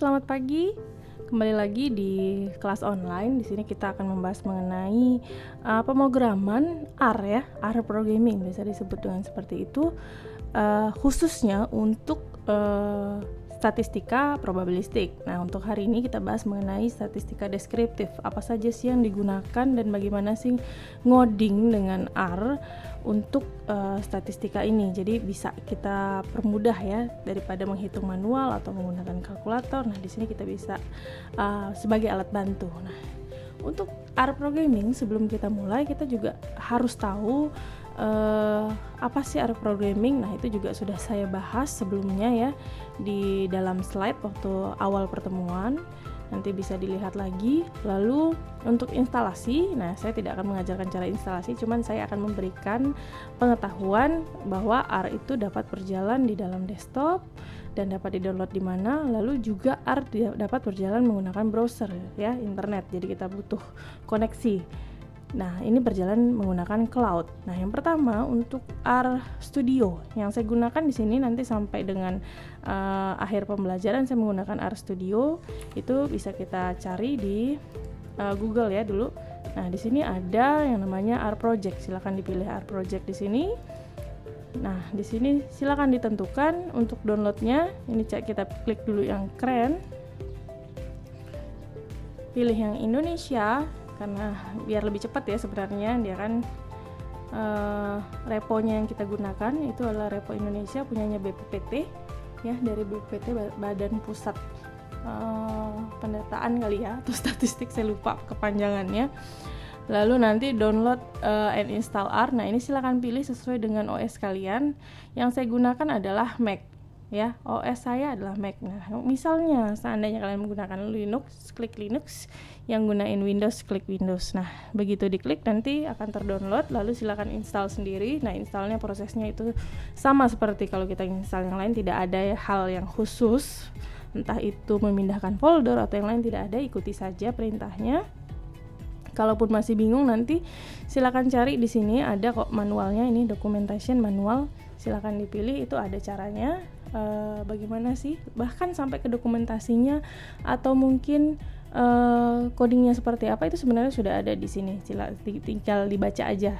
selamat pagi. Kembali lagi di kelas online. Di sini kita akan membahas mengenai pemrograman R ya, R programming bisa disebut dengan seperti itu, khususnya untuk statistika probabilistik. Nah, untuk hari ini kita bahas mengenai statistika deskriptif. Apa saja sih yang digunakan dan bagaimana sih ngoding dengan R untuk statistika ini. Jadi bisa kita permudah ya daripada menghitung manual atau menggunakan kalkulator. Nah, di sini kita bisa sebagai alat bantu. Nah, untuk R programming sebelum kita mulai kita juga harus tahu apa sih R programming. Nah, itu juga sudah saya bahas sebelumnya ya di dalam slide waktu awal pertemuan. Nanti bisa dilihat lagi. Lalu untuk instalasi, nah saya tidak akan mengajarkan cara instalasi, cuman saya akan memberikan pengetahuan bahwa R itu dapat berjalan di dalam desktop dan dapat di-download di mana. Lalu juga R dapat berjalan menggunakan browser ya, internet. Jadi kita butuh koneksi. Nah, ini berjalan menggunakan cloud. Nah, yang pertama untuk R Studio yang saya gunakan di sini nanti sampai dengan akhir pembelajaran saya menggunakan R Studio. Itu bisa kita cari di Google ya dulu. Nah, di sini ada yang namanya R Project. Silakan dipilih R Project di sini. Nah, di sini silakan ditentukan untuk downloadnya. Ini kita klik dulu yang keren. Pilih yang Indonesia. Karena biar lebih cepat ya sebenarnya dia kan reponya yang kita gunakan itu adalah repo Indonesia punyanya BPPT ya, dari BPPT Badan Pusat Pendataan kali ya atau Statistik, saya lupa kepanjangannya. Lalu nanti download and install R. Nah, ini silakan pilih sesuai dengan OS kalian. Yang saya gunakan adalah Mac ya, OS saya adalah Mac. Nah, misalnya seandainya kalian menggunakan Linux, klik Linux, yang gunain Windows, klik Windows. Nah, begitu diklik nanti akan terdownload, lalu silakan install sendiri. Nah, installnya prosesnya itu sama seperti kalau kita install yang lain, tidak ada hal yang khusus, entah itu memindahkan folder atau yang lain, tidak ada, ikuti saja perintahnya. Kalaupun masih bingung nanti silakan cari di sini ada kok manualnya, ini documentation manual, silakan dipilih, itu ada caranya. Bagaimana sih bahkan sampai ke dokumentasinya atau mungkin codingnya seperti apa itu sebenarnya sudah ada di sini, tinggal dibaca aja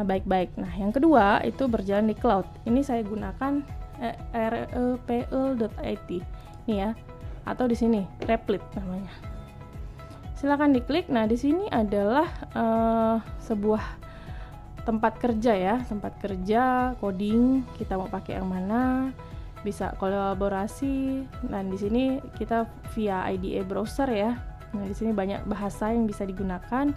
baik-baik. Nah, yang kedua itu berjalan di cloud. Ini saya gunakan repl.it nih ya, atau di sini Replit namanya. Silakan diklik. Nah, di sini adalah sebuah tempat kerja ya, tempat kerja coding, kita mau pakai yang mana, bisa kolaborasi. Nah, di sini kita via IDE browser ya. Nah, di sini banyak bahasa yang bisa digunakan,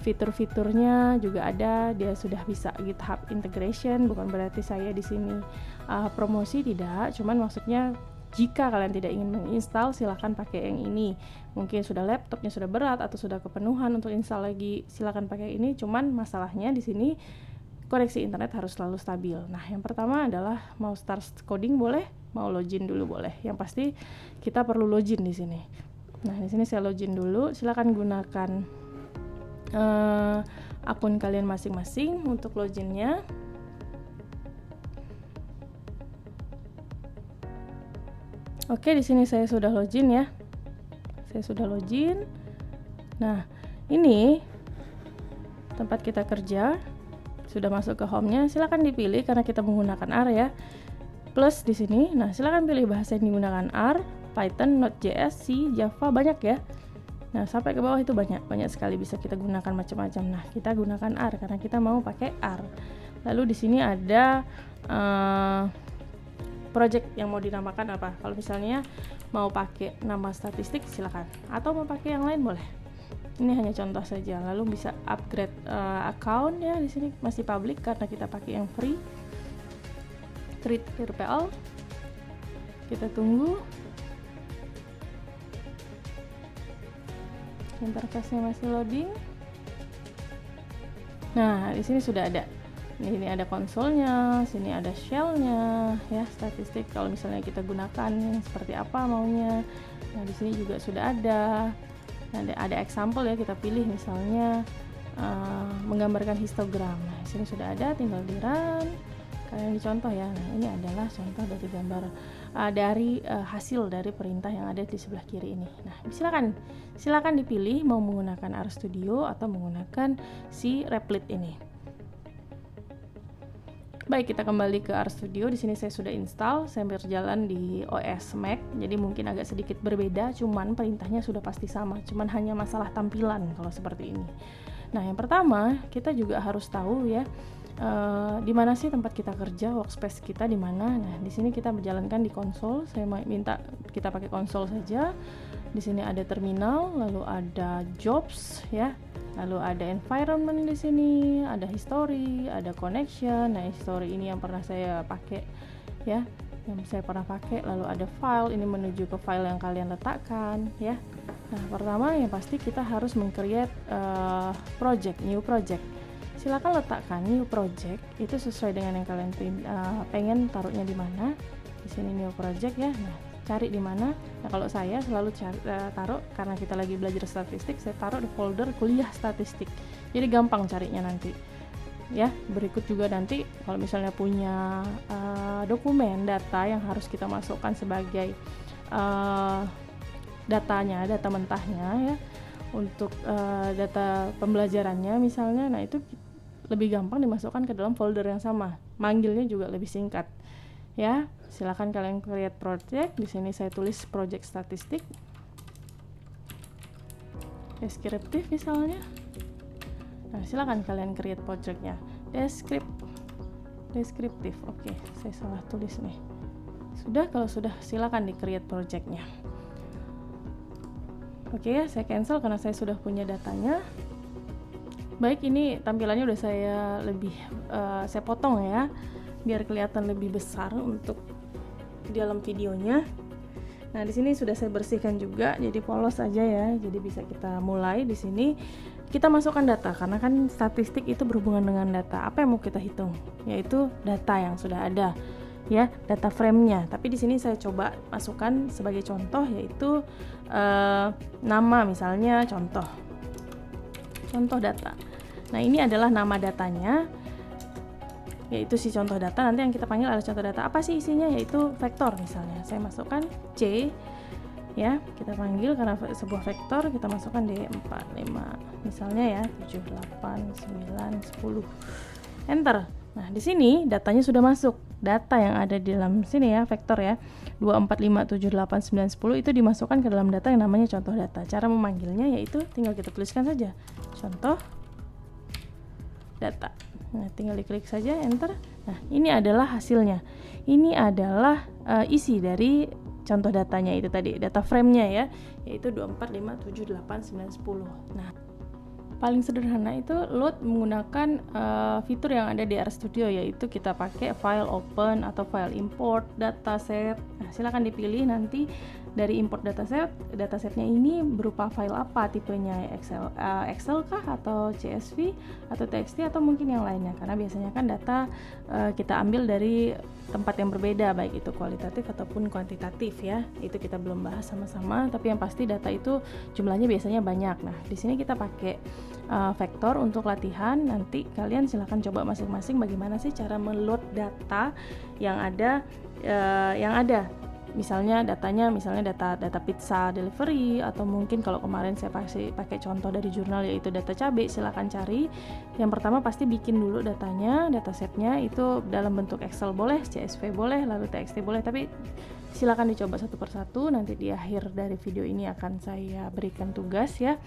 fitur-fiturnya juga ada, dia sudah bisa GitHub integration. Bukan berarti saya di sini promosi, tidak, cuman maksudnya jika kalian tidak ingin menginstal silahkan pakai yang ini. Mungkin sudah laptopnya sudah berat atau sudah kepenuhan untuk install lagi, silahkan pakai ini. Cuman masalahnya di sini koneksi internet harus selalu stabil. Nah, yang pertama adalah mau start coding boleh, mau login dulu boleh. Yang pasti kita perlu login di sini. Nah, di sini saya login dulu. Silakan gunakan akun kalian masing-masing untuk loginnya. Oke, di sini saya sudah login ya. Saya sudah login. Nah, ini tempat kita kerja. Sudah masuk ke home-nya, silakan dipilih karena kita menggunakan R ya. Plus di sini, nah silakan pilih bahasa yang digunakan R, Python, Node.js, C, Java, banyak ya. Nah, sampai ke bawah itu banyak sekali bisa kita gunakan macam-macam. Nah, kita gunakan R karena kita mau pakai R. Lalu di sini ada project yang mau dinamakan apa. Kalau misalnya mau pakai nama statistik silakan, atau mau pakai yang lain boleh. Ini hanya contoh saja. Lalu bisa upgrade account ya, di sini masih public karena kita pakai yang free. Create RPL. Kita tunggu. Interface-nya masih loading. Nah, di sini sudah ada. Ini ada konsolnya, sini ada shell-nya ya, statistik kalau misalnya kita gunakan seperti apa maunya. Nah, di sini juga sudah ada. Ada example ya, kita pilih misalnya menggambarkan histogram. Nah, di sini sudah ada, tinggal di run. Kalian dicontoh ya. Nah, ini adalah contoh dari gambar dari hasil dari perintah yang ada di sebelah kiri ini. Nah, silakan dipilih mau menggunakan RStudio atau menggunakan si Replit ini. Baik, kita kembali ke RStudio. Di sini saya sudah install, saya berjalan di OS Mac, jadi mungkin agak sedikit berbeda, cuman perintahnya sudah pasti sama, cuman hanya masalah tampilan kalau seperti ini. Nah, yang pertama kita juga harus tahu ya, di mana sih tempat kita kerja, workspace kita di mana. Nah, di sini kita menjalankan di konsol. Saya minta kita pakai konsol saja. Di sini ada terminal, lalu ada jobs ya. Lalu ada environment di sini, ada history, ada connection. Nah, history ini yang pernah saya pakai ya, lalu ada file, ini menuju ke file yang kalian letakkan ya. Nah, pertama yang pasti kita harus meng-create new project. Silakan letakkan new project itu sesuai dengan yang kalian pengen taruhnya di mana. Di sini new project ya. Nah, cari di mana. Nah, kalau saya selalu taruh, karena kita lagi belajar statistik, saya taruh di folder kuliah statistik. Jadi gampang carinya nanti. Ya, berikut juga nanti kalau misalnya punya dokumen data yang harus kita masukkan sebagai data mentahnya ya, untuk data pembelajarannya misalnya, nah itu lebih gampang dimasukkan ke dalam folder yang sama. Manggilnya juga lebih singkat. Ya, silakan kalian create project. Di sini saya tulis project statistik deskriptif misalnya. Nah, silakan kalian create projectnya deskriptif. Oke, saya salah tulis nih. Kalau sudah silakan di create projectnya. Oke, saya cancel karena saya sudah punya datanya. Baik, ini tampilannya udah saya potong ya, biar kelihatan lebih besar untuk di dalam videonya. Nah, di sini sudah saya bersihkan juga, jadi polos aja ya. Jadi bisa kita mulai di sini. Kita masukkan data karena kan statistik itu berhubungan dengan data. Apa yang mau kita hitung? Yaitu data yang sudah ada, ya, data frame-nya. Tapi di sini saya coba masukkan sebagai contoh, yaitu nama misalnya contoh data. Nah, ini adalah nama datanya, yaitu si contoh data. Nanti yang kita panggil adalah contoh data. Apa sih isinya? Yaitu vektor misalnya. Saya masukkan C ya, kita panggil karena sebuah vektor, kita masukkan D4, 5 misalnya ya, 7, 8, 9, 10. Enter. Nah, di sini datanya sudah masuk. Data yang ada di dalam sini ya, vektor ya, 2, 4, 5, 7, 8, 9, 10 itu dimasukkan ke dalam data yang namanya contoh data. Cara memanggilnya yaitu tinggal kita tuliskan saja contoh data. Nah, tinggal diklik saja enter. Nah, ini adalah hasilnya. Ini adalah isi dari contoh datanya itu tadi, data frame-nya ya, yaitu 2, 4, 5, 7, 8, 9, 10. Nah, paling sederhana itu load menggunakan fitur yang ada di RStudio, yaitu kita pakai file open atau file import dataset. Nah, silakan dipilih nanti dari import datasetnya ini berupa file apa tipenya, Excel kah atau CSV atau TXT atau mungkin yang lainnya, karena biasanya kan data kita ambil dari tempat yang berbeda, baik itu kualitatif ataupun kuantitatif ya. Itu kita belum bahas sama-sama, tapi yang pasti data itu jumlahnya biasanya banyak. Nah, di sini kita pakai vektor untuk latihan. Nanti kalian silahkan coba masing-masing bagaimana sih cara meload data yang ada misalnya data pizza delivery, atau mungkin kalau kemarin saya pakai contoh dari jurnal yaitu data cabai. Silakan cari. Yang pertama pasti bikin dulu datanya, datasetnya itu dalam bentuk Excel boleh, CSV boleh, lalu TXT boleh, tapi silakan dicoba satu persatu. Nanti di akhir dari video ini akan saya berikan tugas ya,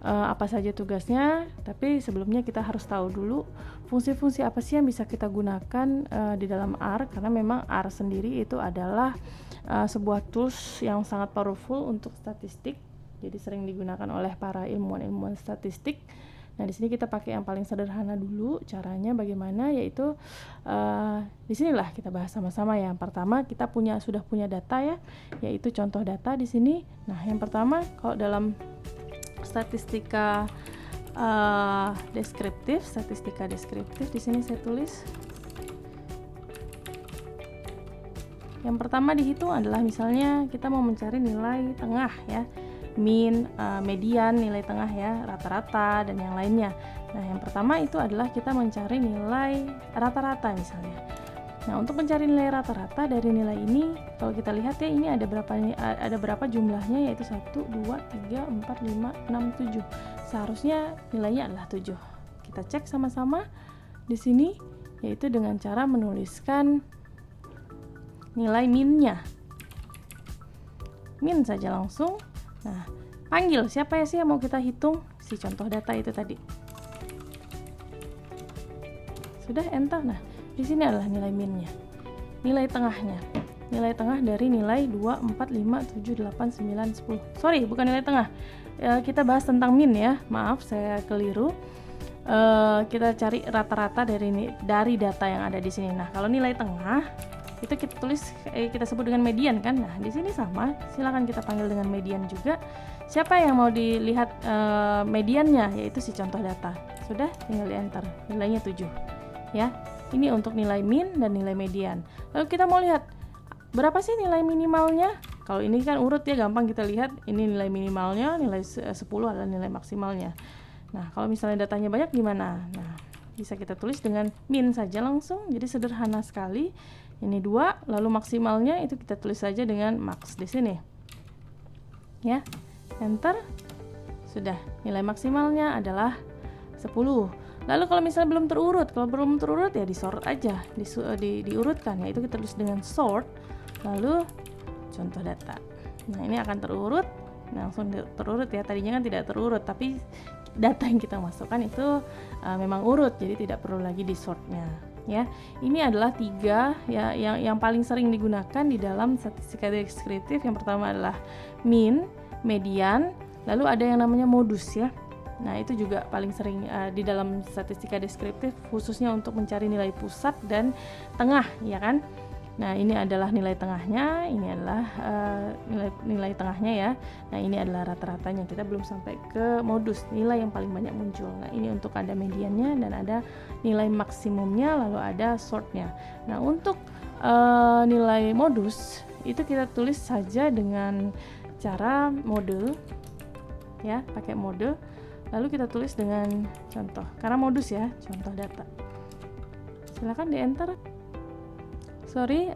apa saja tugasnya. Tapi sebelumnya kita harus tahu dulu fungsi-fungsi apa sih yang bisa kita gunakan di dalam R, karena memang R sendiri itu adalah sebuah tools yang sangat powerful untuk statistik, jadi sering digunakan oleh para ilmuwan statistik. Nah, di sini kita pakai yang paling sederhana dulu. Caranya bagaimana? Yaitu di sinilah kita bahas sama-sama. Yang pertama kita sudah punya data ya, yaitu contoh data di sini. Nah, yang pertama kalau dalam statistika deskriptif di sini saya tulis. Yang pertama dihitung adalah misalnya kita mau mencari nilai tengah ya, mean, median, nilai tengah ya, rata-rata dan yang lainnya. Nah, yang pertama itu adalah kita mencari nilai rata-rata misalnya. Nah, untuk mencari nilai rata-rata dari nilai ini, kalau kita lihat ya, ini ada berapa jumlahnya, yaitu 1, 2, 3, 4, 5, 6, 7. Seharusnya nilainya adalah 7. Kita cek sama-sama di sini, yaitu dengan cara menuliskan nilai minnya. Min saja langsung. Nah, panggil siapa ya sih yang mau kita hitung? Si contoh data itu tadi. Sudah, enter. Nah, di sini adalah nilai minnya. Nilai tengahnya. Nilai tengah dari nilai 2, 4, 5, 7, 8, 9, 10. Sorry, bukan nilai tengah. Kita bahas tentang min ya. Maaf, saya keliru. Kita cari rata-rata dari data yang ada di sini. Nah, kalau nilai tengah itu kita tulis, kita sebut dengan median kan. Nah, di sini sama, silakan kita panggil dengan median juga. Siapa yang mau dilihat mediannya, yaitu si contoh data. Sudah, tinggal di enter. Nilainya 7 ya. Ini untuk nilai min dan nilai median. Lalu kita mau lihat berapa sih nilai minimalnya. Kalau ini kan urut ya, gampang kita lihat. Ini nilai minimalnya, nilai 10 adalah nilai maksimalnya. Nah, kalau misalnya datanya banyak gimana? Nah, bisa kita tulis dengan min saja langsung. Jadi sederhana sekali. Ini 2, lalu maksimalnya itu kita tulis saja dengan max di sini. Ya. Enter. Sudah, nilai maksimalnya adalah 10. Lalu kalau misalnya belum terurut, ya disort aja, diurutkan, yaitu kita tulis dengan sort, lalu contoh data. Nah, ini akan terurut, langsung terurut ya. Tadinya kan tidak terurut, tapi data yang kita masukkan itu memang urut, jadi tidak perlu lagi disortnya. Ya, ini adalah 3 ya yang paling sering digunakan di dalam statistika deskriptif. Yang pertama adalah min, median, lalu ada yang namanya modus ya. Nah, itu juga paling sering di dalam statistika deskriptif, khususnya untuk mencari nilai pusat dan tengah, ya kan? Nah, ini adalah nilai tengahnya, ini adalah nilai tengahnya ya. Nah, ini adalah rata-ratanya. Kita belum sampai ke modus, nilai yang paling banyak muncul. Nah, ini untuk ada mediannya dan ada nilai maksimumnya, lalu ada sortnya. Nah, untuk nilai modus itu kita tulis saja dengan cara mode, ya, pakai mode. Lalu kita tulis dengan contoh, karena modus ya, contoh data. Silakan di enter. Sorry,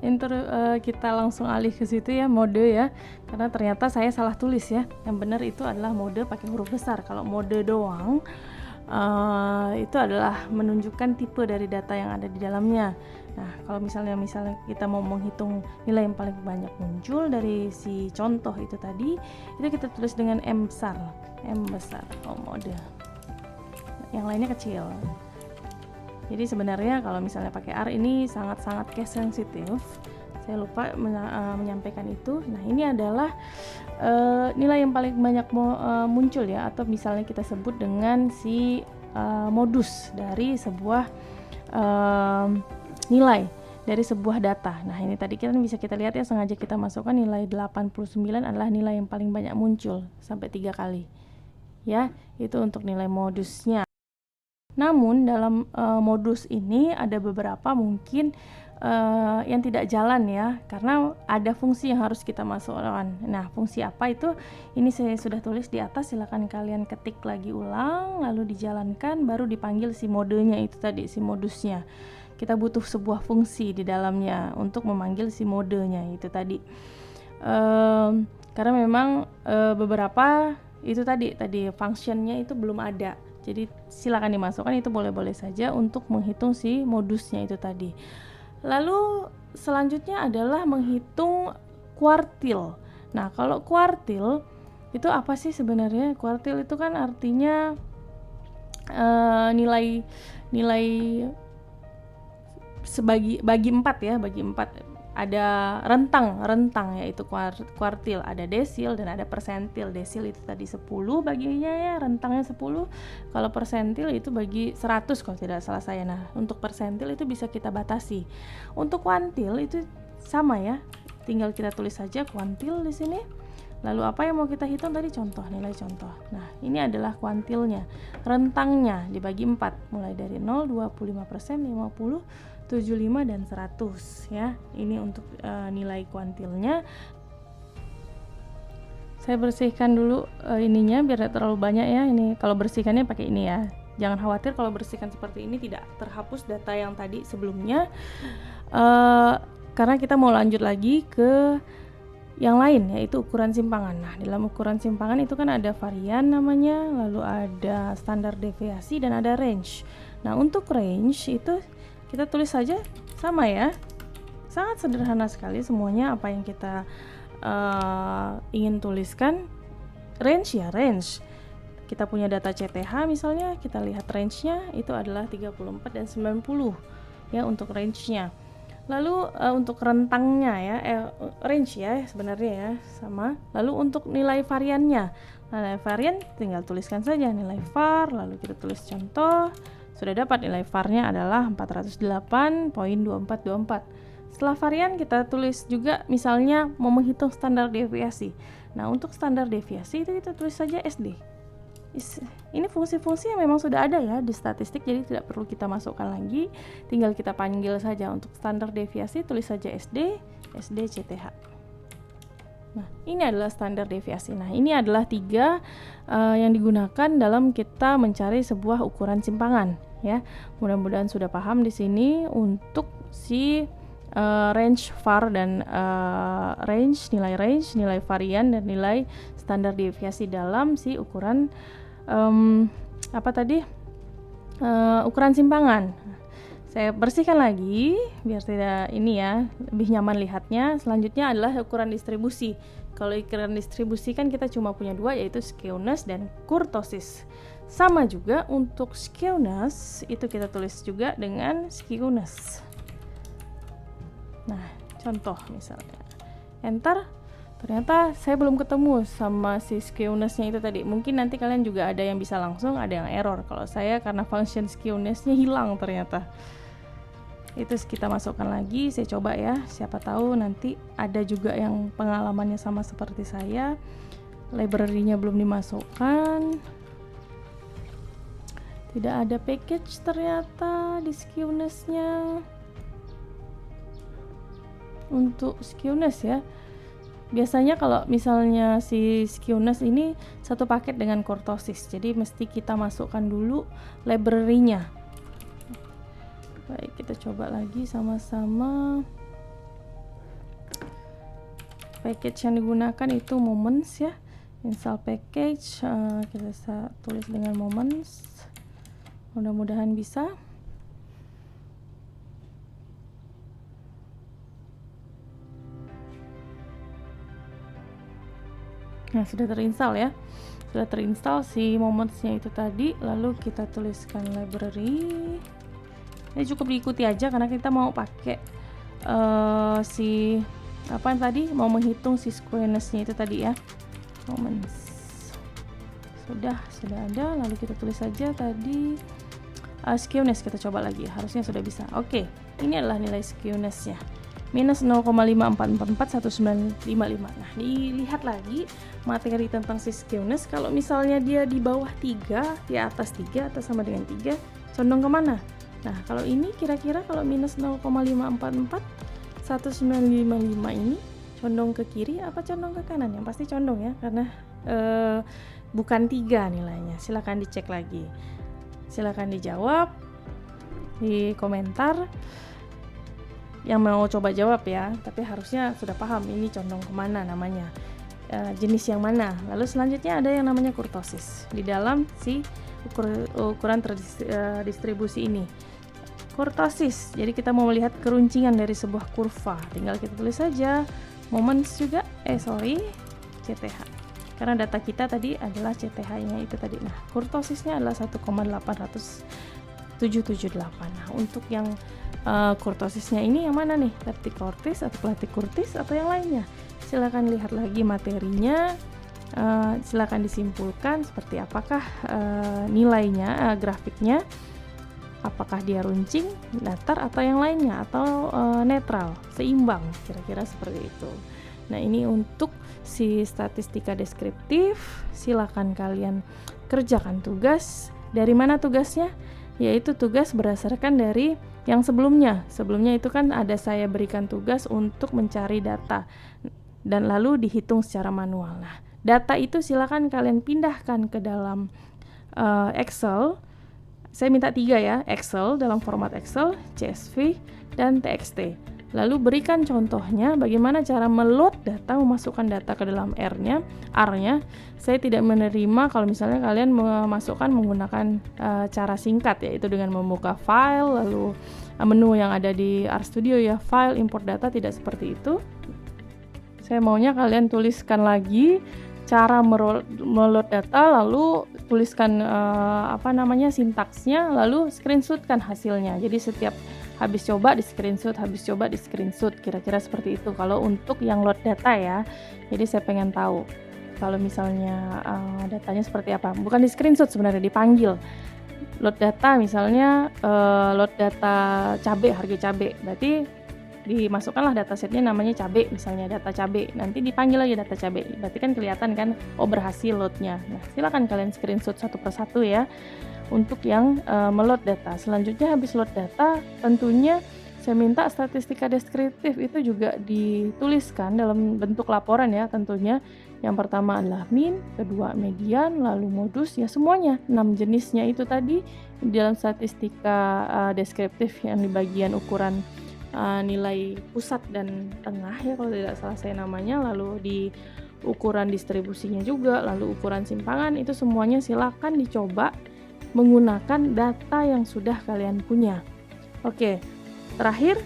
kita langsung alih ke situ ya, mode ya, karena ternyata saya salah tulis ya. Yang benar itu adalah mode pakai huruf besar. Kalau mode doang itu adalah menunjukkan tipe dari data yang ada di dalamnya. Nah, kalau misalnya kita mau menghitung nilai yang paling banyak muncul dari si contoh itu tadi, itu kita tulis dengan M besar, mode. Yang lainnya kecil. Jadi sebenarnya kalau misalnya pakai R ini sangat-sangat case sensitif. Saya lupa menyampaikan itu. Nah, ini adalah nilai yang paling banyak muncul ya, atau misalnya kita sebut dengan si modus dari sebuah nilai dari sebuah data. Nah, ini tadi bisa kita lihat ya, sengaja kita masukkan nilai 89 adalah nilai yang paling banyak muncul sampai 3 kali. Ya, itu untuk nilai modusnya. Namun dalam modus ini ada beberapa mungkin yang tidak jalan ya, karena ada fungsi yang harus kita masukkan. Nah, fungsi apa itu? Ini saya sudah tulis di atas, silakan kalian ketik lagi ulang, lalu dijalankan, baru dipanggil si modenya itu tadi, si modusnya. Kita butuh sebuah fungsi di dalamnya untuk memanggil si modenya itu tadi. Karena memang beberapa itu tadi functionnya itu belum ada. Jadi silakan dimasukkan, itu boleh-boleh saja untuk menghitung si modusnya itu tadi. Lalu selanjutnya adalah menghitung kuartil. Nah, kalau kuartil itu apa sih sebenarnya? Kuartil itu kan artinya nilai bagi 4 ya, bagi 4. Ada rentang yaitu kuartil, ada desil dan ada persentil. Desil itu tadi 10 baginya ya, rentangnya 10. Kalau persentil itu bagi 100 kalau tidak salah saya. Nah, untuk persentil itu bisa kita batasi. Untuk kuantil itu sama ya, tinggal kita tulis saja kuantil di sini. Lalu apa yang mau kita hitung tadi? Contoh, nilai contoh. Nah, ini adalah kuantilnya. Rentangnya dibagi 4, mulai dari 0, 25%, 50, 75 dan 100 ya. Ini untuk nilai kuantilnya. Saya bersihkan dulu ininya biar tidak terlalu banyak ya. Ini kalau bersihkannya pakai ini ya. Jangan khawatir kalau bersihkan seperti ini tidak terhapus data yang tadi sebelumnya, karena kita mau lanjut lagi ke yang lain, yaitu ukuran simpangan. Nah, dalam ukuran simpangan itu kan ada varian namanya, lalu ada standar deviasi dan ada range. Nah, untuk range itu kita tulis saja sama ya, sangat sederhana sekali semuanya. Apa yang kita ingin tuliskan, range ya range. Kita punya data CTH misalnya, kita lihat range-nya itu adalah 34 dan 90 ya untuk range-nya. Lalu untuk rentangnya ya, range ya sebenarnya ya sama. Lalu untuk nilai variannya, nilai varian tinggal tuliskan saja nilai var, lalu kita tulis contoh. Sudah dapat nilai var-nya adalah 408.2424. Setelah varian kita tulis juga misalnya mau menghitung standar deviasi. Nah, untuk standar deviasi itu kita tulis saja SD. Ini fungsi-fungsi yang memang sudah ada ya di statistik, jadi tidak perlu kita masukkan lagi, tinggal kita panggil saja. Untuk standar deviasi tulis saja SD CTH. Nah, ini adalah standar deviasi. Nah, ini adalah 3 yang digunakan dalam kita mencari sebuah ukuran simpangan ya. Mudah-mudahan sudah paham di sini untuk si range var dan nilai range, nilai varian dan nilai standar deviasi dalam si ukuran ukuran simpangan. Saya bersihkan lagi biar tidak ini ya, lebih nyaman lihatnya. Selanjutnya adalah ukuran distribusi. Kalau ukuran distribusi kan kita cuma punya 2, yaitu skewness dan kurtosis. Sama juga untuk skewness itu kita tulis juga dengan skewness. Nah, contoh misalnya enter, ternyata saya belum ketemu sama si skewness-nya itu tadi. Mungkin nanti kalian juga ada yang bisa langsung, ada yang error. Kalau saya karena function skewness-nya hilang ternyata. Itu kita masukkan lagi, saya coba ya. Siapa tahu nanti ada juga yang pengalamannya sama seperti saya. Library-nya belum dimasukkan. Tidak ada package ternyata di skewness-nya. Untuk skewness ya, biasanya kalau misalnya si skewness ini satu paket dengan kurtosis, jadi mesti kita masukkan dulu library-nya. Baik, kita coba lagi sama-sama. Package yang digunakan itu moments ya, install package, kita tulis dengan moments, mudah-mudahan bisa. Nah, sudah terinstall ya, sudah terinstall si momentsnya itu tadi. Lalu kita tuliskan library. Ini cukup diikuti aja karena kita mau pakai si apa tadi, mau menghitung si skewness-nya itu tadi ya, moments. Sudah ada. Lalu kita tulis saja tadi skewness, kita coba lagi, harusnya sudah bisa. Oke, ini adalah nilai skewness-nya, minus 0,54441955. Nah, dilihat lagi materi tentang si skewness. Kalau misalnya dia di bawah 3, di atas 3 atau sama dengan 3, condong kemana? Nah, kalau ini kira-kira kalau minus 0,54411955 ini condong ke kiri apa condong ke kanan? Yang pasti condong ya, karena bukan 3 nilainya. Silakan dicek lagi, silakan dijawab di komentar yang mau coba jawab ya, tapi harusnya sudah paham ini condong kemana namanya, jenis yang mana. Lalu selanjutnya ada yang namanya kurtosis di dalam si ukuran distribusi ini. Kurtosis, jadi kita mau melihat keruncingan dari sebuah kurva, tinggal kita tulis saja moments juga, CTH, karena data kita tadi adalah CTH-nya itu tadi. Nah, kurtosisnya adalah 1,80778. Nah, untuk yang kurtosisnya ini yang mana nih? Leptokurtis atau platykurtis atau yang lainnya? Silakan lihat lagi materinya, silakan disimpulkan seperti apakah nilainya, grafiknya, apakah dia runcing, datar atau yang lainnya, atau netral, seimbang, kira-kira seperti itu. Nah, ini untuk si statistika deskriptif. Silakan kalian kerjakan tugas. Dari mana tugasnya? Yaitu tugas berdasarkan dari yang sebelumnya. Sebelumnya itu kan ada saya berikan tugas untuk mencari data dan lalu dihitung secara manual. Nah, data itu silakan kalian pindahkan ke dalam Excel saya minta 3 ya, Excel dalam format Excel, CSV, dan TXT. Lalu berikan contohnya bagaimana cara meload data, memasukkan data ke dalam R-nya. Saya tidak menerima kalau misalnya kalian memasukkan menggunakan cara singkat, yaitu dengan membuka file, lalu menu yang ada di RStudio ya, file, import data, tidak seperti itu. Saya maunya kalian tuliskan lagi cara meload data, lalu tuliskan sintaksnya, lalu screenshotkan hasilnya. Jadi setiap habis coba di screenshot, kira-kira seperti itu kalau untuk yang load data ya. Jadi saya pengen tahu kalau misalnya datanya seperti apa, bukan di screenshot sebenarnya, dipanggil load data. Misalnya load data cabai, harga cabai, berarti dimasukkanlah datasetnya namanya cabai, misalnya data cabai, nanti dipanggil lagi data cabai, berarti kan kelihatan kan, oh berhasil loadnya. Nah silakan kalian screenshot satu persatu ya untuk yang meload data. Selanjutnya habis load data, tentunya saya minta statistika deskriptif itu juga dituliskan dalam bentuk laporan ya tentunya. Yang pertama adalah min, kedua median, lalu modus, ya semuanya 6 jenisnya itu tadi di dalam statistika deskriptif yang di bagian ukuran nilai pusat dan tengah ya kalau tidak salah saya namanya, lalu di ukuran distribusinya juga, lalu ukuran simpangan, itu semuanya silakan dicoba menggunakan data yang sudah kalian punya. Oke, terakhir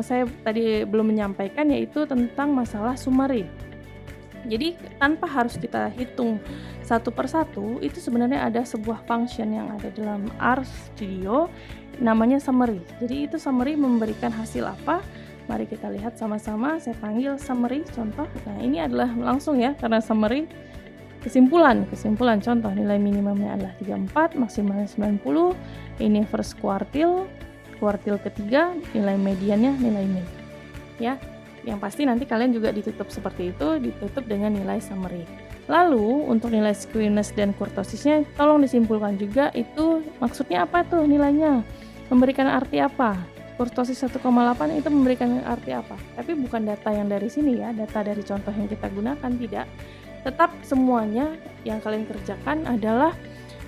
saya tadi belum menyampaikan yaitu tentang masalah summary. Jadi tanpa harus kita hitung satu persatu, itu sebenarnya ada sebuah function yang ada dalam RStudio namanya summary. Jadi itu summary memberikan hasil apa? Mari kita lihat sama-sama. Saya panggil summary contoh. Nah, ini adalah langsung ya, karena summary kesimpulan contoh nilai minimumnya adalah 34, maksimalnya 90. Ini first kuartil ketiga, nilai mediannya nilai min. Ya, yang pasti nanti kalian juga ditutup seperti itu, ditutup dengan nilai summary. Lalu untuk nilai skewness dan kurtosisnya tolong disimpulkan juga, itu maksudnya apa tuh nilainya, memberikan arti apa. Kurtosis 1,8 itu memberikan arti apa, tapi bukan data yang dari sini ya, data dari contoh yang kita gunakan, tidak. Tetap semuanya yang kalian kerjakan adalah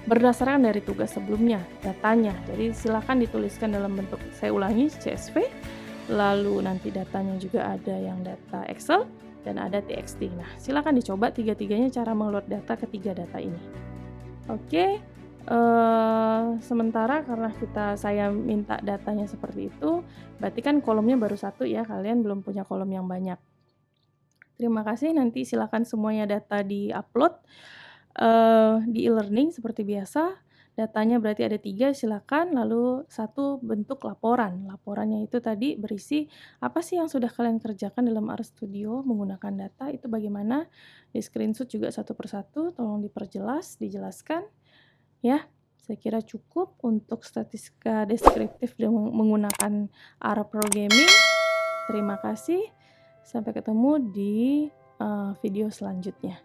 berdasarkan dari tugas sebelumnya, datanya. Jadi silakan dituliskan dalam bentuk, saya ulangi, CSV, lalu nanti datanya juga ada yang data Excel dan ada TXT. Nah, silakan dicoba tiga-tiganya cara meload data ketiga data ini. Oke, sementara karena saya minta datanya seperti itu, berarti kan kolomnya baru satu ya, kalian belum punya kolom yang banyak. Terima kasih, nanti silakan semuanya data di-upload di e-learning seperti biasa. Datanya berarti ada 3, silakan, lalu 1 bentuk laporan. Laporannya itu tadi berisi apa sih yang sudah kalian kerjakan dalam RStudio menggunakan data, itu bagaimana, di screenshot juga satu persatu, tolong dijelaskan ya. Saya kira cukup untuk statistika deskriptif menggunakan R programming. Terima kasih, sampai ketemu di video selanjutnya.